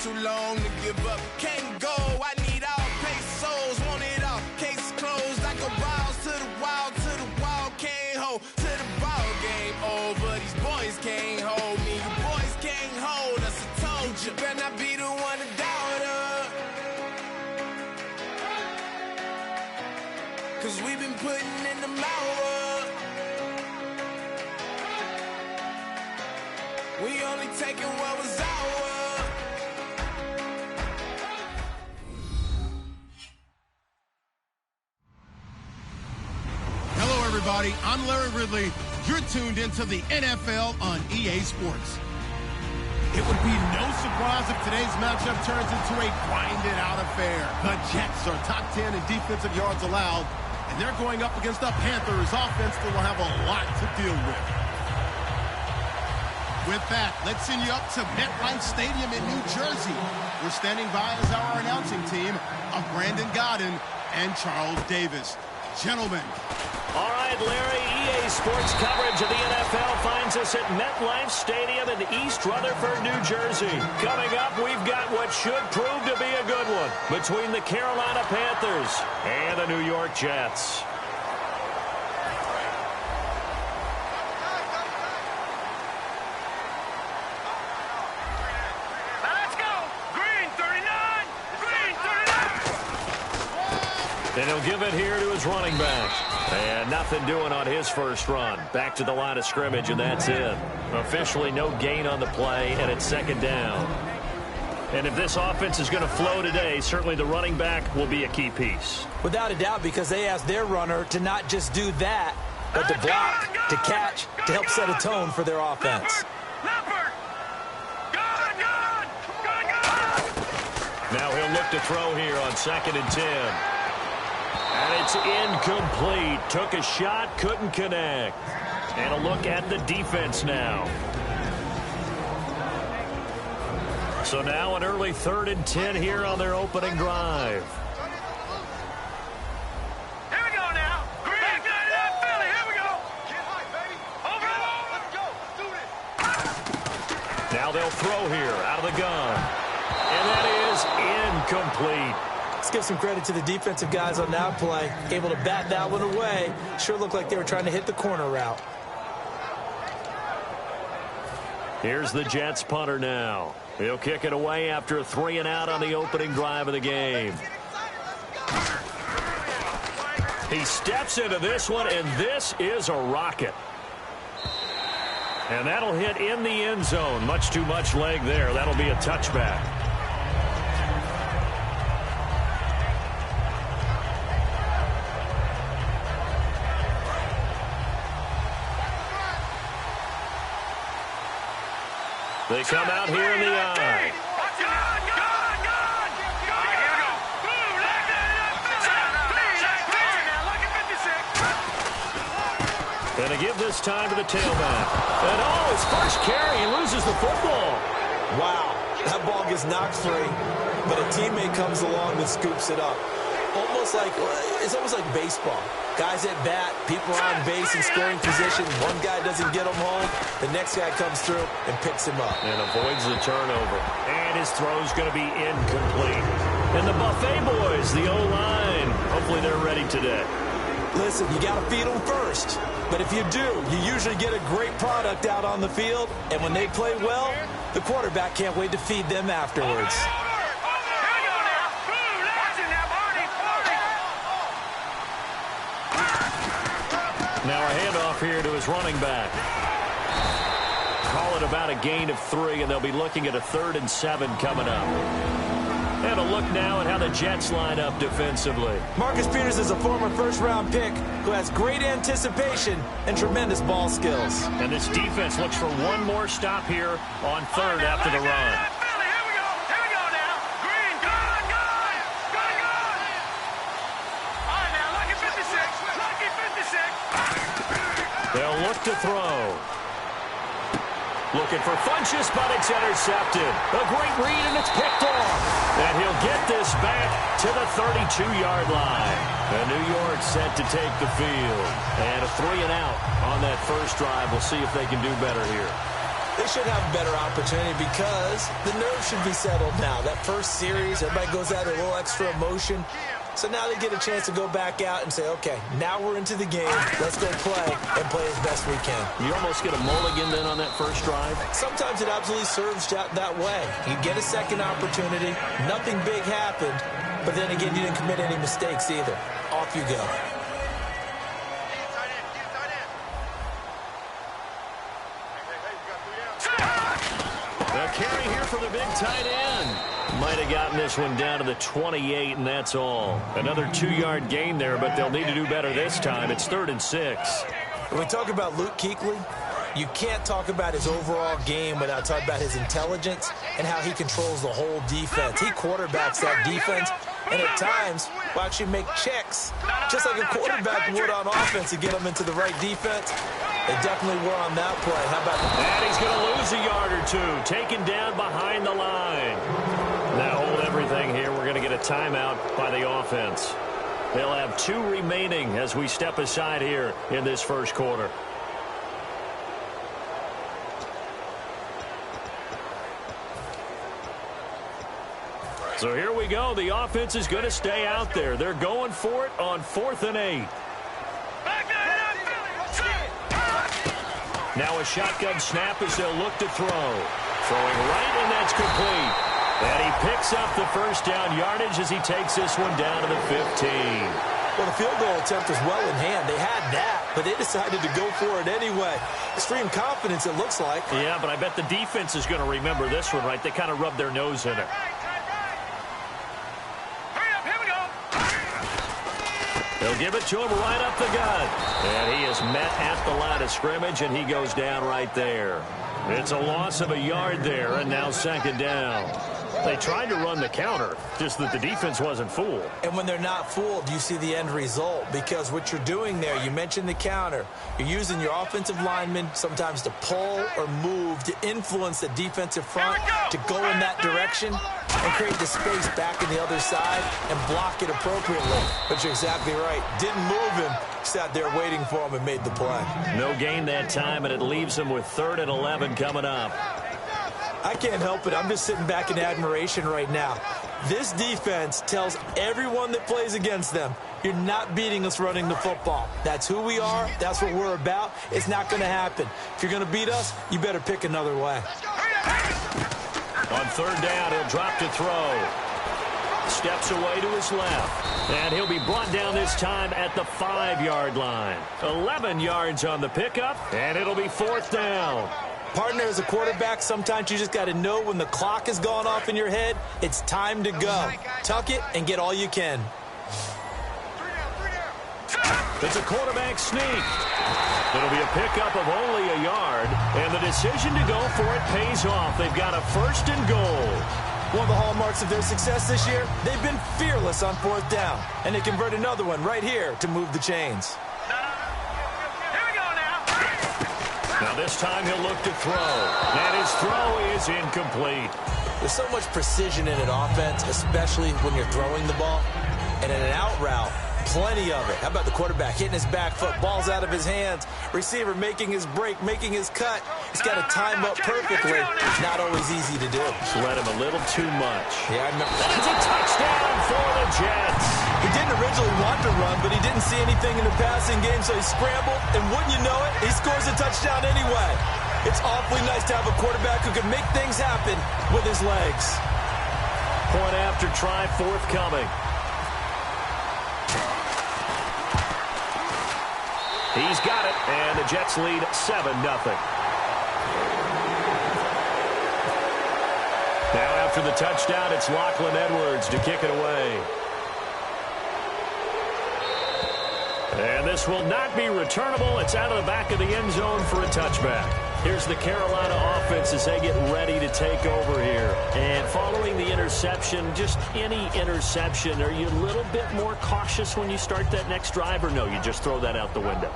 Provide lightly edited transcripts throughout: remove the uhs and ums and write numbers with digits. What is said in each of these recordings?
too long to give up. Can't go, I need all pesos, want it all. Case closed, I go balls to the wall, can't hold to the ball game over. These boys can't hold me, you boys can't hold us. I told you, better not be the one to doubt us. Cause we've been putting in the hours. We only taking what was ours. Hello, everybody. I'm Larry Ridley. You're tuned into the NFL on EA Sports. It would be no surprise if today's matchup turns into a grinded-out affair. The Jets are top 10 in defensive yards allowed, and they're going up against a Panthers offense that will have a lot to deal with. With that, let's send you up to MetLife Stadium in New Jersey. We're standing by as our announcing team of Brandon Godden and Charles Davis. Gentlemen. All right, Larry, EA Sports coverage of the NFL finds us at MetLife Stadium in East Rutherford, New Jersey. Coming up, we've got what should prove to be a good one between the Carolina Panthers and the New York Jets. And he'll give it here to his running back. And nothing doing on his first run. Back to the line of scrimmage, and that's it. Officially no gain on the play, and it's second down. And if this offense is going to flow today, certainly the running back will be a key piece. Without a doubt, because they asked their runner to not just do that, but to block, to catch, to help set a tone for their offense. Now he'll look to throw here on 2nd and 10. And it's incomplete. Took a shot, couldn't connect. And a look at the defense now. So now an early 3rd and 10 here on their opening drive. Here we go now. Back to that Philly. Here we go. Get high, baby. Overall. Let's go. Do it. Now they'll throw here out of the gun. And that is incomplete. Let's give some credit to the defensive guys on that play. Able to bat that one away. Sure looked like they were trying to hit the corner route. Here's the Jets punter now. He'll kick it away after a 3-and-out on the opening drive of the game. He steps into this one, and this is a rocket. And that'll hit in the end zone. Much too much leg there. That'll be a touchback. They come out here in the eye. And to give this time to the tailback. And his first carry, he loses the football. Wow, that ball gets knocked free, but a teammate comes along and scoops it up. It's almost like baseball. Guys at bat, people are on base in scoring position. One guy doesn't get him home. The next guy comes through and picks him up. And avoids the turnover. And his throw's going to be incomplete. And the Buffet boys, the O-line, hopefully they're ready today. Listen, you got to feed them first. But if you do, you usually get a great product out on the field. And when they play well, the quarterback can't wait to feed them afterwards. Now a handoff here to his running back. Call it about a gain of 3, and they'll be looking at a 3rd and 7 coming up. And a look now at how the Jets line up defensively. Marcus Peters is a former first-round pick who has great anticipation and tremendous ball skills. And this defense looks for one more stop here on 3rd after the run. They'll look to throw. Looking for Funchess, but it's intercepted. A great read, and it's picked off. And he'll get this back to the 32-yard line. And New York set to take the field. And a 3-and-out on that first drive. We'll see if they can do better here. They should have a better opportunity because the nerves should be settled now. That first series, everybody goes out a little extra emotion. So now they get a chance to go back out and say, okay, now we're into the game. Let's go play and play as best we can. You almost get a mulligan then on that first drive? Sometimes it absolutely serves that way. You get a second opportunity. Nothing big happened. But then again, you didn't commit any mistakes either. Off you go. The carry here for the big tight end. Might have gotten this one down to the 28, and that's all. Another 2-yard gain there, but they'll need to do better this time. It's 3rd and 6. When we talk about Luke Kuechly, you can't talk about his overall game without talking about his intelligence and how he controls the whole defense. He quarterbacks that defense, and at times will actually make checks, just like a quarterback would on offense to get them into the right defense. They definitely were on that play. How about that? And he's going to lose a yard or two, taken down behind the line. Now hold everything here. We're going to get a timeout by the offense. They'll have 2 remaining as we step aside here in this first quarter. So here we go. The offense is going to stay out there. They're going for it on 4th and 8. Now a shotgun snap as they'll look to throw. Throwing right, and that's complete. And he picks up the first down yardage as he takes this one down to the 15. Well, the field goal attempt was well in hand. They had that, but they decided to go for it anyway. Extreme confidence, it looks like. Yeah, but I bet the defense is going to remember this one, right? They kind of rubbed their nose in it. They'll give it to him right up the gut. And he is met at the line of scrimmage, and he goes down right there. It's a loss of a yard there, and now 2nd down. They tried to run the counter, just that the defense wasn't fooled. And when they're not fooled, you see the end result, because what you're doing there, you mentioned the counter. You're using your offensive linemen sometimes to pull or move to influence the defensive front to go in that direction and create the space back in the other side and block it appropriately. But you're exactly right. Didn't move him. Sat there waiting for him and made the play. No gain that time, and it leaves him with 3rd and 11 coming up. I can't help it. I'm just sitting back in admiration right now. This defense tells everyone that plays against them, you're not beating us running the football. That's who we are. That's what we're about. It's not going to happen. If you're going to beat us, you better pick another way. On 3rd down, he'll drop to throw. Steps away to his left. And he'll be brought down this time at the 5-yard line. 11 yards on the pickup, and it'll be 4th down. Partner, as a quarterback, sometimes you just got to know when the clock has gone off in your head, it's time to go. Tuck it and get all you can. It's a quarterback sneak. It'll be a pickup of only a yard, and the decision to go for it pays off. They've got a 1st and goal. One of the hallmarks of their success this year, they've been fearless on 4th down, and they convert another one right here to move the chains. Now this time he'll look to throw. And his throw is incomplete. There's so much precision in an offense, especially when you're throwing the ball. And in an out route, plenty of it. How about the quarterback hitting his back foot, ball's out of his hands, receiver making his break, making his cut. He's got to time up perfectly. Not always easy to do. Just let him a little too much. Yeah, I remember. That's a touchdown for the Jets. He didn't originally want to run, but he didn't see anything in the passing game, so he scrambled, and wouldn't you know it, he scores a touchdown anyway. It's awfully nice to have a quarterback who can make things happen with his legs. Point after try forthcoming. He's got it, and the Jets lead 7-0. Now after the touchdown, it's Lachlan Edwards to kick it away. And this will not be returnable. It's out of the back of the end zone for a touchback. Here's the Carolina offense as they get ready to take over here. And following the interception, just any interception, are you a little bit more cautious when you start that next drive, or no, you just throw that out the window?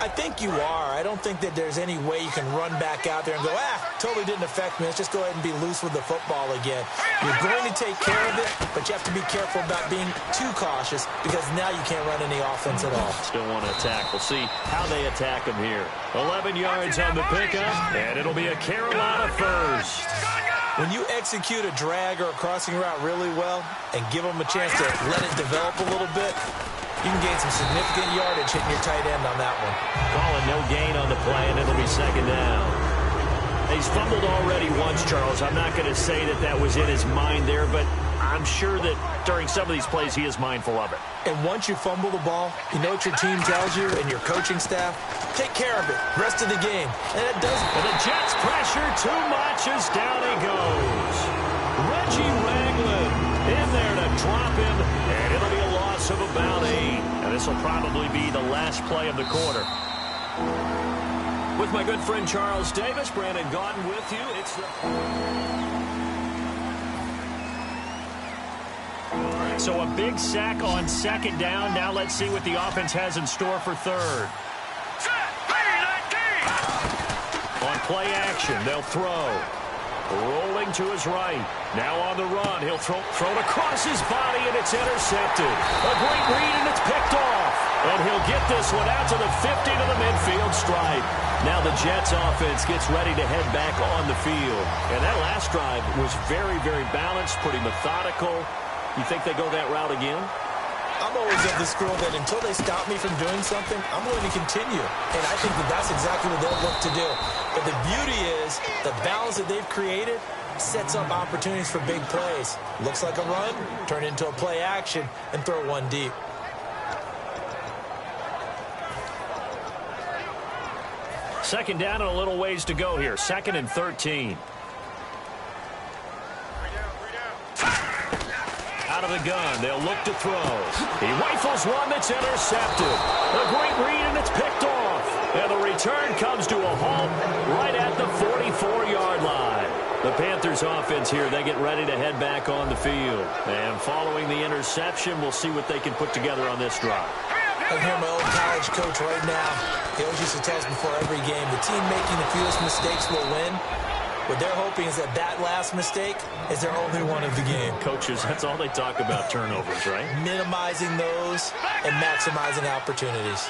I think you are. I don't think that there's any way you can run back out there and go, totally didn't affect me. Let's just go ahead and be loose with the football again. You're going to take care of it, but you have to be careful about being too cautious because now you can't run any offense at all. Still want to attack. We'll see how they attack him here. 11 yards on the pickup, and it'll be a Carolina first. When you execute a drag or a crossing route really well and give them a chance to let it develop a little bit, you can gain some significant yardage hitting your tight end on that one. Calling no gain on the play, and it'll be second down. He's fumbled already once, Charles. I'm not going to say that was in his mind there, but I'm sure that during some of these plays he is mindful of it. And once you fumble the ball, you know what your team tells you and your coaching staff? Take care of it. Rest of the game. And it does it. And the Jets pressure too much as down he goes. Reggie Ragland in there to drop him, and it'll be a loss of about 8. And this will probably be the last play of the quarter. With my good friend Charles Davis, Brandon Gaudin with you. It's So a big sack on second down. Now let's see what the offense has in store for third. On play action, they'll throw. Rolling to his right. Now on the run. He'll throw it across his body, and it's intercepted. A great read, and it's picked off. And he'll get this one out to the 50 to the midfield stripe. Now the Jets offense gets ready to head back on the field. And that last drive was very, very balanced, pretty methodical. You think they go that route again? I'm always of the school that until they stop me from doing something, I'm going to continue. And I think that that's exactly what they'll look to do. But the beauty is the balance that they've created sets up opportunities for big plays. Looks like a run, turn it into a play action, and throw one deep. Second down and a little ways to go here. 2nd and 13. Out of the gun, they'll look to throw. He rifles one that's intercepted. A great read, and it's picked off. And the return comes to a halt right at the 44-yard line. The Panthers offense here, they get ready to head back on the field. And following the interception, we'll see what they can put together on this drive. I hear my old college coach right now. He always used to tell us before every game, the team making the fewest mistakes will win. What they're hoping is that last mistake is their only one of the game. Coaches, that's all they talk about, turnovers, right? Minimizing those and maximizing opportunities.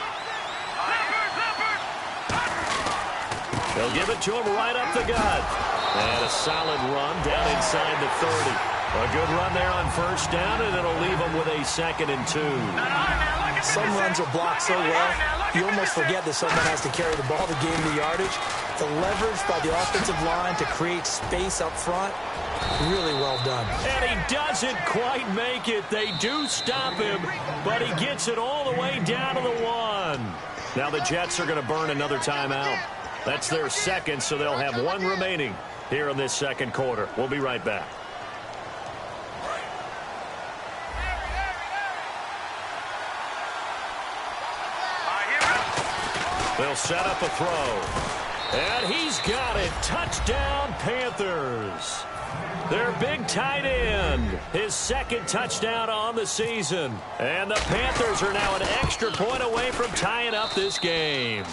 They'll give it to him right up the gut. And a solid run down inside the 30. A good run there on first down, and it'll leave them with a 2nd and 2. Some runs are blocked so well, you almost forget that someone has to carry the ball to gain the yardage. The leverage by the offensive line to create space up front, really well done. And he doesn't quite make it. They do stop him, but he gets it all the way down to the 1. Now the Jets are going to burn another timeout. That's their 2nd, so they'll have 1 remaining here in this 2nd quarter. We'll be right back. They'll set up a throw. And he's got it. Touchdown, Panthers. Their big tight end. His 2nd touchdown on the season. And the Panthers are now an extra point away from tying up this game.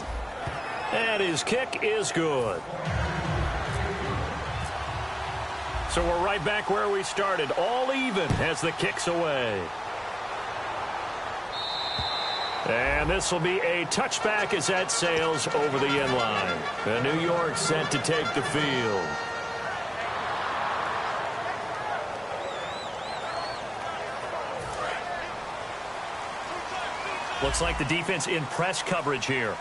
And his kick is good. So we're right back where we started. All even as the kick's away. And this will be a touchback as that sails over the end line. And New York set to take the field. Looks like the defense in press coverage here.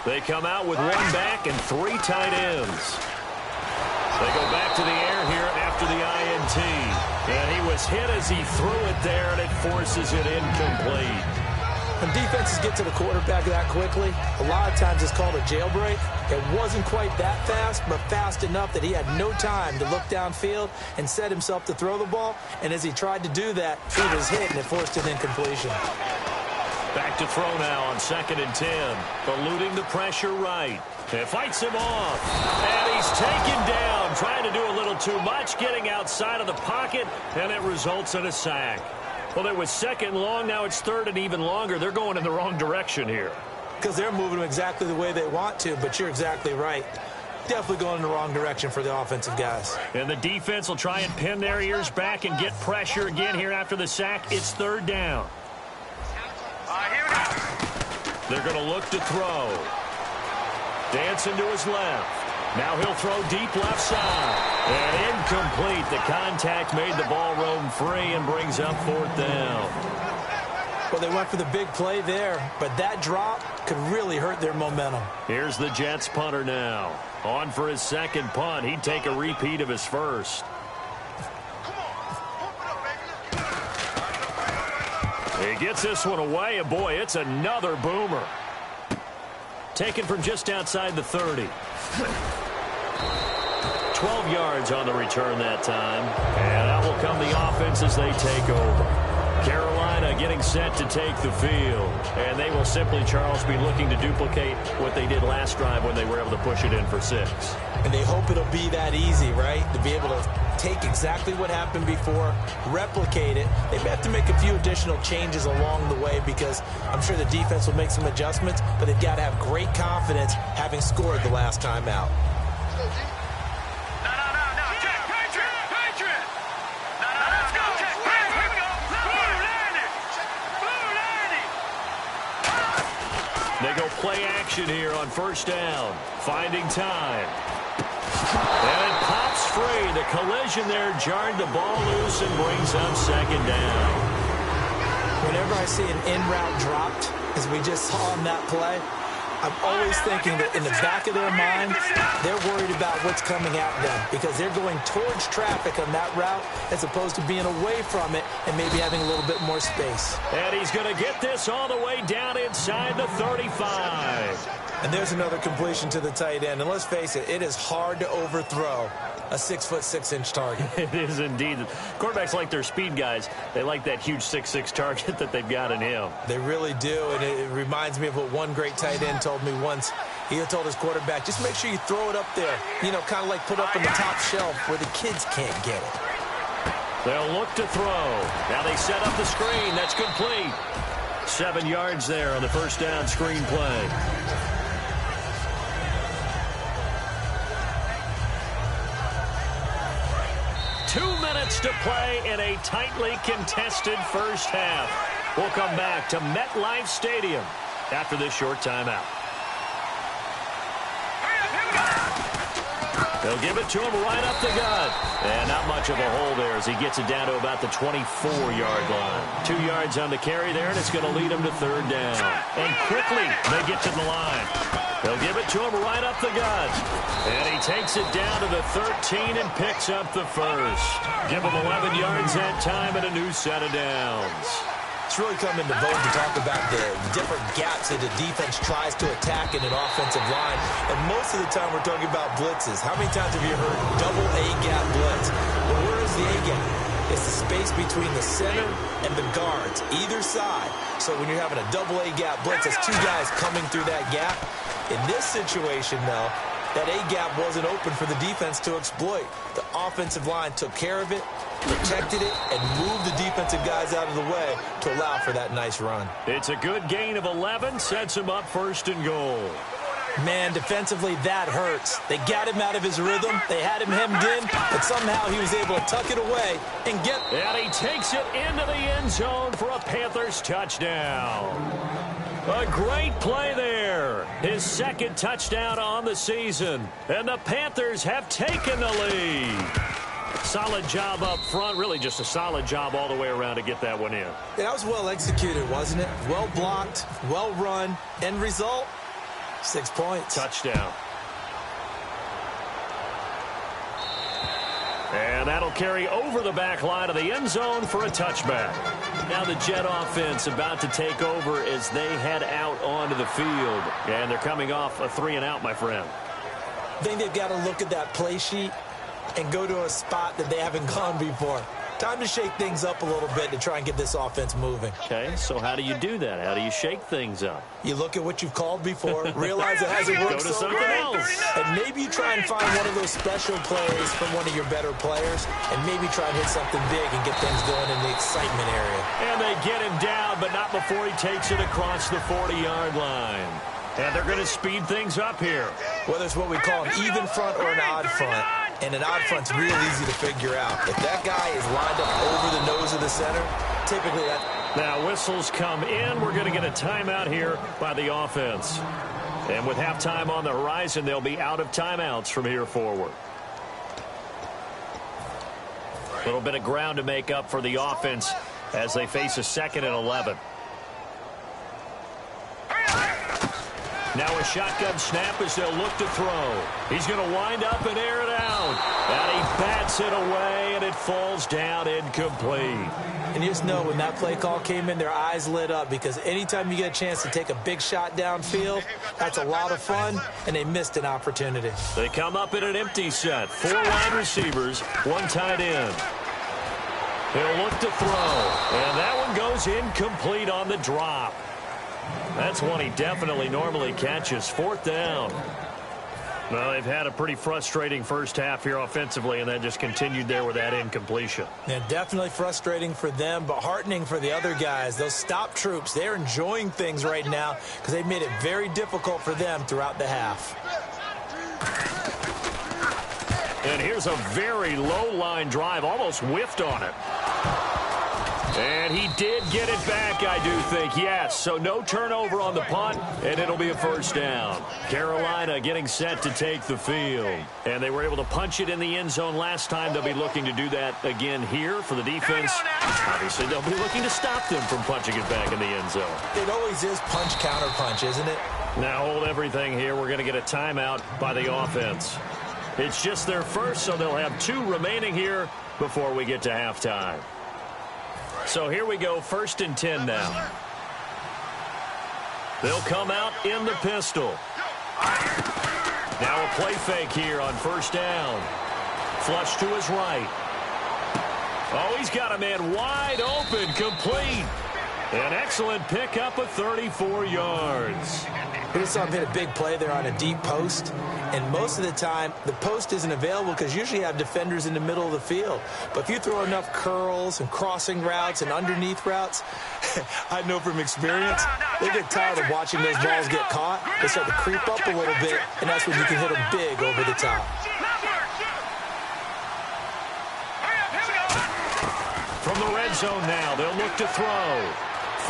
They come out with 1 back and 3 tight ends. They go back to the air here after the INT. And he was hit as he threw it there, and it forces it incomplete. When defenses get to the quarterback that quickly, a lot of times it's called a jailbreak. It wasn't quite that fast, but fast enough that he had no time to look downfield and set himself to throw the ball. And as he tried to do that, he was hit, and it forced an incompletion. Back to throw now on 2nd and 10. Eluding the pressure right. It fights him off. And he's taken down, trying to do a little too much, getting outside of the pocket, and it results in a sack. Well, it was 2nd long. Now it's 3rd and even longer. They're going in the wrong direction here. because they're moving them exactly the way they want to, but you're exactly right. Definitely going in the wrong direction for the offensive guys. And the defense will try and pin their ears back and get pressure again here after the sack. It's third down. Here we go. They're going to look to throw. Dancing to his left. Now he'll throw deep left side. And incomplete. The contact made the ball roam free and brings up fourth down. Well, they went for the big play there, but that drop could really hurt their momentum. Here's the Jets punter now. On for his second punt. He'd take a repeat of his first. He gets this one away, and boy, it's another boomer. Taken from just outside the 30. 12 yards on the return that time. And out will come the offense as they take over. Carolina getting set to take the field. And they will simply, Charles, be looking to duplicate what they did last drive when they were able to push it in for 6. And they hope it'll be that easy, right? To be able to take exactly what happened before, replicate it. They may have to make a few additional changes along the way because I'm sure the defense will make some adjustments, but they've got to have great confidence having scored the last time out. They go play action here on first down. Finding time. And it pops free. The collision there jarred the ball loose and brings up second down. Whenever I see an in-route dropped, as we just saw on that play, I'm always thinking that in the back of their mind, they're worried about what's coming at them because they're going towards traffic on that route as opposed to being away from it and maybe having a little bit more space. And he's going to get this all the way down inside the 35. And there's another completion to the tight end. And let's face it, it is hard to overthrow a 6'6" target. It is indeed. Quarterbacks like their speed guys. They like that huge 6'6" target that they've got in him. They really do, and it reminds me of what one great tight end told me once. He had told his quarterback, just make sure you throw it up there. You know, kind of like put up on the top shelf where the kids can't get it. They'll look to throw. Now they set up the screen. That's complete. 7 yards there on the first down screen play. To play in a tightly contested first half. We'll come back to MetLife Stadium after this short timeout. They'll give it to him right up the gut. And not much of a hole there as he gets it down to about the 24-yard line. 2 yards on the carry there, and it's going to lead him to third down. And quickly, they get to the line. They'll give it to him right up the gut. And he takes it down to the 13 and picks up the first. Give him 11 yards that time and a new set of downs. It's really come into vogue to talk about the different gaps that the defense tries to attack in an offensive line. And most of the time we're talking about blitzes. How many times have you heard double A-gap blitz? Well, where is the A-gap? It's the space between the center and the guards, either side. So when you're having a double A-gap blitz, it's two guys coming through that gap. In this situation, though, that A-gap wasn't open for the defense to exploit. The offensive line took care of it, protected it, and moved the defensive guys out of the way to allow for that nice run. It's a good gain of 11, sets him up first and goal. Man, defensively, that hurts. They got him out of his rhythm. They had him hemmed in, but somehow he was able to tuck it away and get... And he takes it into the end zone for a Panthers touchdown. A great play there. His second touchdown on the season. And the Panthers have taken the lead. Solid job up front. Really just a solid job all the way around to get that one in. That was well executed, wasn't it? Well blocked, well run. End result, 6 points. Touchdown. And that'll carry over the back line of the end zone for a touchback. Now the Jet offense about to take over as they head out onto the field. And they're coming off a 3-and-out, my friend. I think they've got to look at that play sheet and go to a spot that they haven't gone before. Time to shake things up a little bit to try and get this offense moving. Okay, so how do you do that? How do you shake things up? You look at what you've called before, realize it hasn't worked Go to so something well, else. and maybe you try and find one of those special plays from one of your better players, and maybe try and hit something big and get things going in the excitement area. And they get him down, but not before he takes it across the 40-yard line. And they're going to speed things up here. Whether it's what we call an even front or an odd front, and an odd front's real easy to figure out. If that guy is lined up over the nose of the center, typically that... Now whistles come in. We're going to get a timeout here by the offense. And with halftime on the horizon, they'll be out of timeouts from here forward. A little bit of ground to make up for the offense as they face a 2nd and 11. Now a shotgun snap as they'll look to throw. He's going to wind up and air it out. And he bats it away, and it falls down incomplete. And you just know when that play call came in, their eyes lit up, because anytime you get a chance to take a big shot downfield, that's a lot of fun, and they missed an opportunity. They come up in an empty set. 4 wide receivers, 1 tight end. He'll look to throw, and that one goes incomplete on the drop. That's one he definitely normally catches. 4th down. Well, they've had a pretty frustrating first half here offensively, and that just continued there with that incompletion. Yeah, definitely frustrating for them, but heartening for the other guys. Those stop troops, they're enjoying things right now because they've made it very difficult for them throughout the half. And here's a very low-line drive, almost whiffed on it. And he did get it back, I do think, yes. So no turnover on the punt, and it'll be a 1st down. Carolina getting set to take the field. And they were able to punch it in the end zone last time. They'll be looking to do that again here for the defense. Obviously, they'll be looking to stop them from punching it back in the end zone. It always is punch, counter punch, isn't it? Now hold everything here. We're going to get a timeout by the offense. It's just their first, so they'll have 2 remaining here before we get to halftime. So here we go, 1st and 10 now. They'll come out in the pistol. Now a play fake here on 1st down. Flush to his right. Oh, he's got a man wide open, complete. An excellent pickup of 34 yards. We just saw him hit a big play there on a deep post, and most of the time the post isn't available because usually you have defenders in the middle of the field. But if you throw enough curls and crossing routes and underneath routes, I know from experience, they get tired of watching those balls get caught. They start to creep up a little bit, and that's when you can hit them big over the top. From the red zone now, they'll look to throw.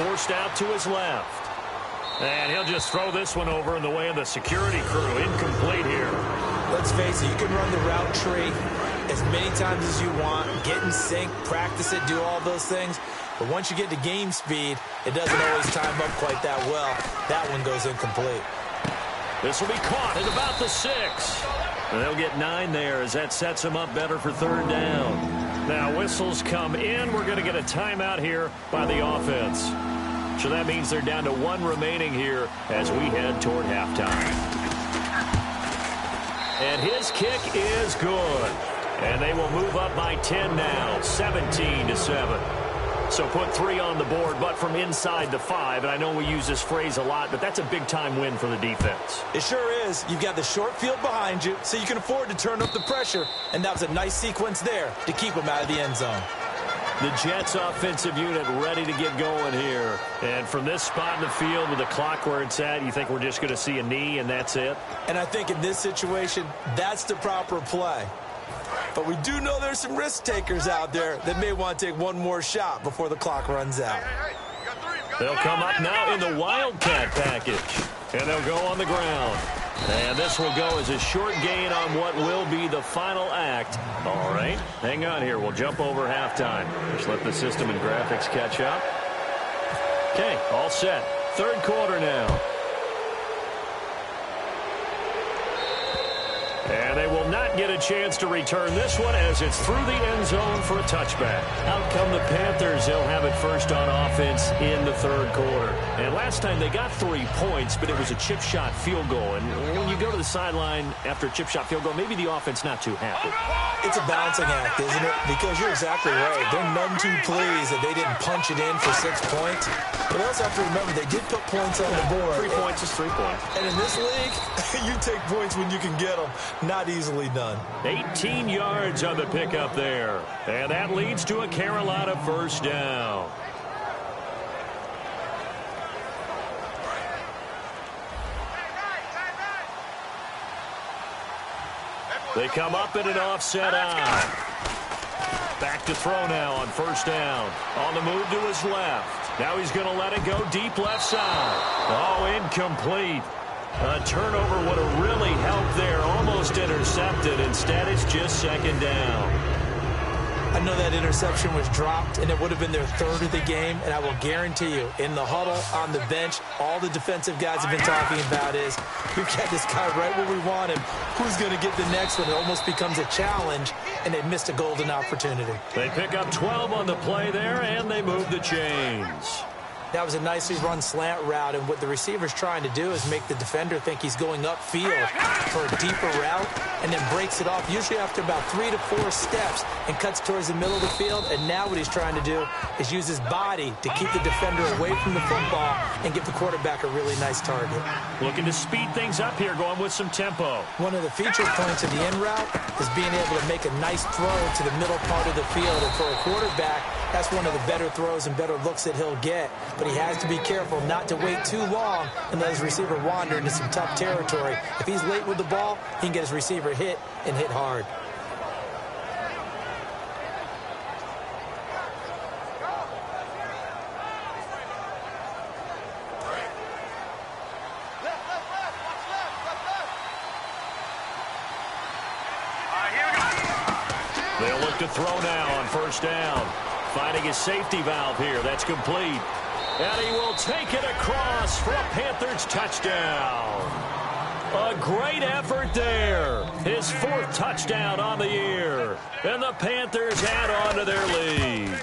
Forced out to his left. And he'll just throw this one over in the way of the security crew. Incomplete here. Let's face it, you can run the route tree as many times as you want, get in sync, practice it, do all those things. But once you get to game speed, it doesn't always time up quite that well. That one goes incomplete. This will be caught at about the 6. And they'll get 9 there as that sets them up better for 3rd down. Now whistles come in. We're going to get a timeout here by the offense. So that means they're down to 1 remaining here as we head toward halftime. And his kick is good. And they will move up by 10 now, 17-7. So put 3 on the board, but from inside the 5. And I know we use this phrase a lot, but that's a big-time win for the defense. It sure is. You've got the short field behind you, so you can afford to turn up the pressure. And that was a nice sequence there to keep them out of the end zone. The Jets offensive unit ready to get going here. And from this spot in the field with the clock where it's at, you think we're just going to see a knee and that's it? And I think in this situation, that's the proper play. But we do know there's some risk takers out there that may want to take one more shot before the clock runs out. They'll come up now in the Wildcat package. And they'll go on the ground. And this will go as a short gain on what will be the final act. All right, hang on here. We'll jump over halftime. Just let the system and graphics catch up. Okay, all set. 3rd quarter now. And they will not get a chance to return this one as it's through the end zone for a touchback. Out come the Panthers. They'll have it first on offense in the third quarter. And last time they got 3 points, but it was a chip shot field goal. And when you go to the sideline after a chip shot field goal, maybe the offense not too happy. It's a balancing act, isn't it? Because you're exactly right. They're none too pleased that they didn't punch it in for 6 points. But we also have to remember they did put points on the board. 3 points is 3 points. And in this league, you take points when you can get them. Not easily done. 18 yards on the pickup there. And that leads to a Carolina first down. They come up in an offset out. Back to throw now on first down. On the move to his left. Now he's going to let it go deep left side. Oh, incomplete. A turnover would have really helped there. Almost intercepted. Instead, it's just second down. I know that interception was dropped, and it would have been their third of the game, and I will guarantee you, in the huddle, on the bench, all the defensive guys have been talking about is, we've got this guy right where we want him. Who's going to get the next one? It almost becomes a challenge, and they missed a golden opportunity. They pick up 12 on the play there, and they move the chains. That was a nicely run slant route, and what the receiver's trying to do is make the defender think he's going upfield for a deeper route, and then breaks it off, usually after about 3 to 4 steps, and cuts towards the middle of the field. And now what he's trying to do is use his body to keep the defender away from the football and give the quarterback a really nice target. Looking to speed things up here, going with some tempo. One of the feature points of the end route is being able to make a nice throw to the middle part of the field, and for a quarterback, that's one of the better throws and better looks that he'll get. But he has to be careful not to wait too long and let his receiver wander into some tough territory. If he's late with the ball, he can get his receiver hit and hit hard. They'll look to throw now on first down. Finding his safety valve here. That's complete. And he will take it across for a Panthers touchdown. A great effort there. His 4th touchdown on the year. And the Panthers add on to their lead.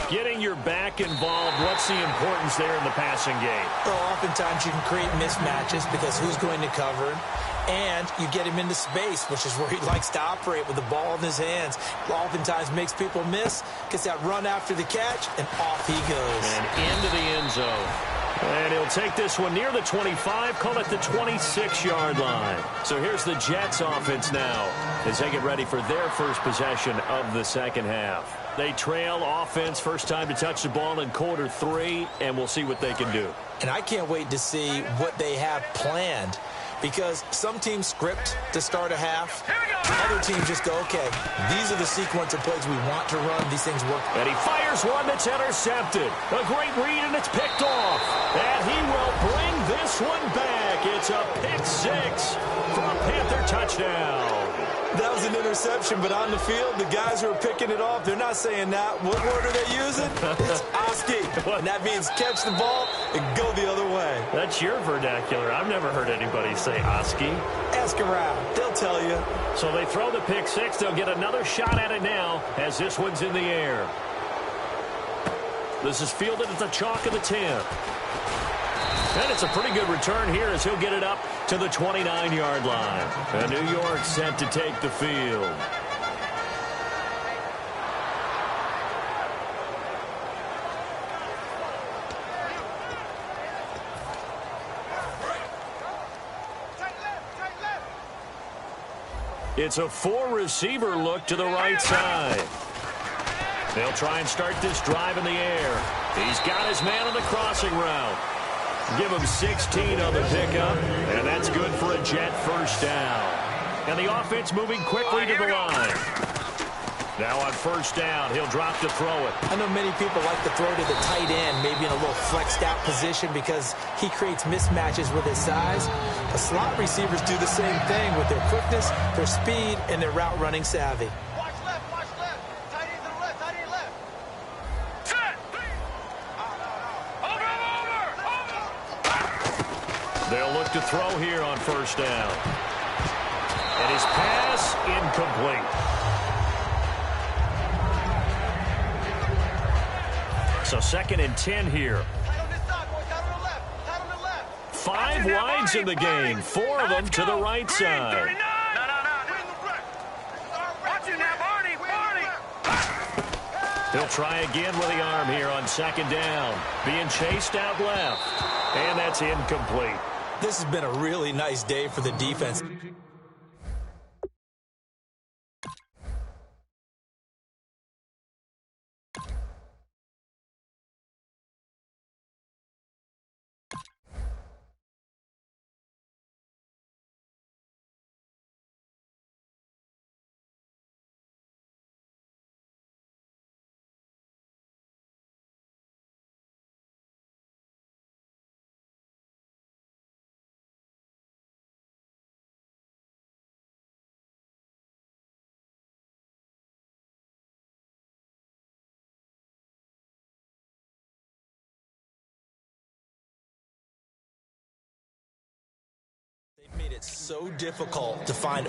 Getting your back involved, what's the importance there in the passing game? Well, oftentimes you can create mismatches because who's going to cover him? And you get him into space, which is where he likes to operate with the ball in his hands. Oftentimes makes people miss, gets that run after the catch, and off he goes. And into the end zone. And he'll take this one near the 25, call it the 26-yard line. So here's the Jets offense now as they get ready for their first possession of the second half. They trail offense, first time to touch the ball in quarter 3, and we'll see what they can do. And I can't wait to see what they have planned, because some teams script to start a half. Other teams just go, okay, these are the sequence of plays we want to run. These things work. And he fires one that's intercepted. A great read, and it's picked off. And he will bring this one back. It's a pick 6 for a Panther touchdown. That was an interception, but on the field, the guys who are picking it off, they're not saying that. What word are they using? It's Oski. And that means catch the ball and go the other way. That's your vernacular. I've never heard anybody say Oski. Ask around. They'll tell you. So they throw the pick 6. They'll get another shot at it now as this one's in the air. This is fielded at the chalk of the 10. And it's a pretty good return here as he'll get it up to the 29-yard line. And New York set to take the field. It's a 4-receiver look to the right side. They'll try and start this drive in the air. He's got his man on the crossing route. Give him 16 on the pickup, and that's good for a Jet first down. And the offense moving quickly to the line. Now on first down, he'll drop to throw it. I know many people like to throw to the tight end, maybe in a little flexed out position because he creates mismatches with his size. The slot receivers do the same thing with their quickness, their speed, and their route running savvy. Watch left, watch left. Tight end to the left, tight end left. Set. Over. They'll look to throw here on first down. And his pass incomplete. So 2nd and 10 here. 5 wides in the game, 4 of them to the right side. He'll try again with the arm here on 2nd down. Being chased out left. And that's incomplete. This has been a really nice day for the defense. They've made it so difficult to find.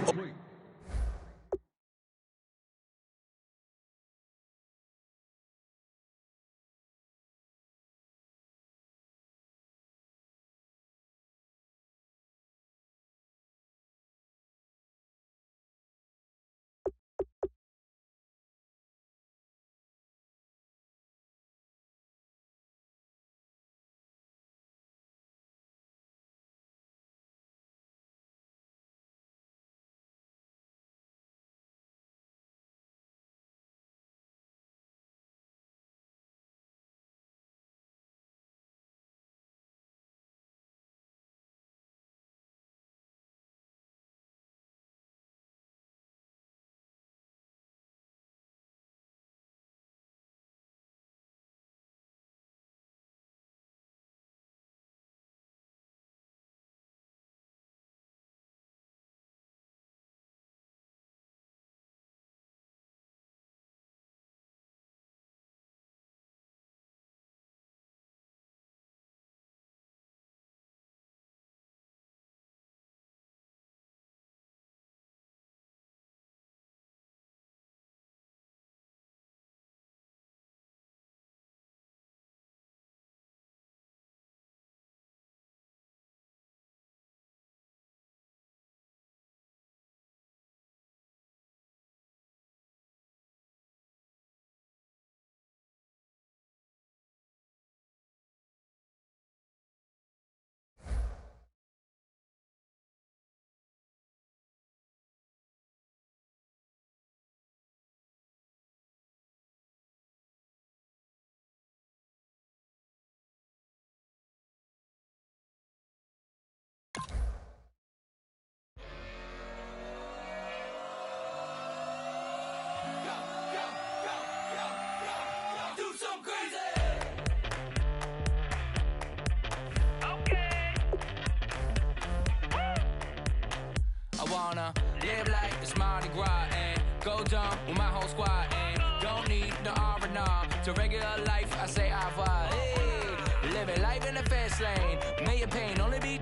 Live like it's Mardi Gras and go dumb with my whole squad and don't need the R&R. To regular life, I say au revoir. Hey, living life in the fast lane. May your pain only beat.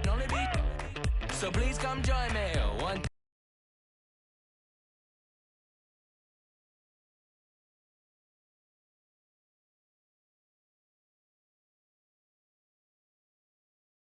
So please come join me. One